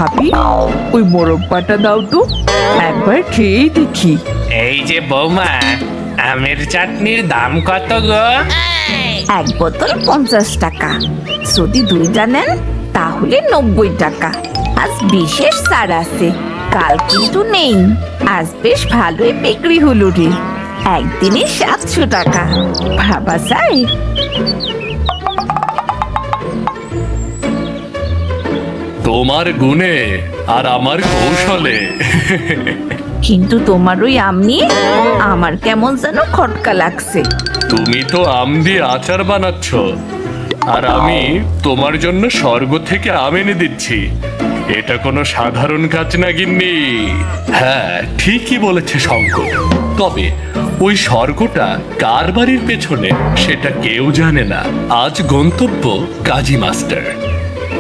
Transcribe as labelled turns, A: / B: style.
A: ভাবি, ওই মোরব্বাটা দাও তো, একবার খেয়েই দেখি।
B: এই যে বৌমা, আমের চাটনির দাম কত গো?
C: এক বোতল 50 টাকা, যদি 2টা নেন তাহলে 90 টাকা। আজ বিশেষ ছাড় আছে, কাল কিন্তু নেই। আজ বেশ ভালোই বিক্রি হলো রে, একদিনে 700 টাকা। ভাবা যায়?
D: তোমার গুণে আর আমার কৌশলে।
C: কিন্তু তোমার ওই আম নিয়ে আমার কেমন যেন খটকা লাগছে।
D: তুমি তো আম দিয়ে আচার বানাচ্ছ, আর আমি তোমার জন্য স্বর্গ থেকে আম এনে দিচ্ছি। এটা কোনো সাধারণ কাজ না গিন্নি। হ্যাঁ, ঠিকই বলেছে শঙ্কর। তবে ওই স্বর্গটা কার বাড়ির পেছনে সেটা কেউ জানে না। আজ গন্তব্য কাজী মাস্টার।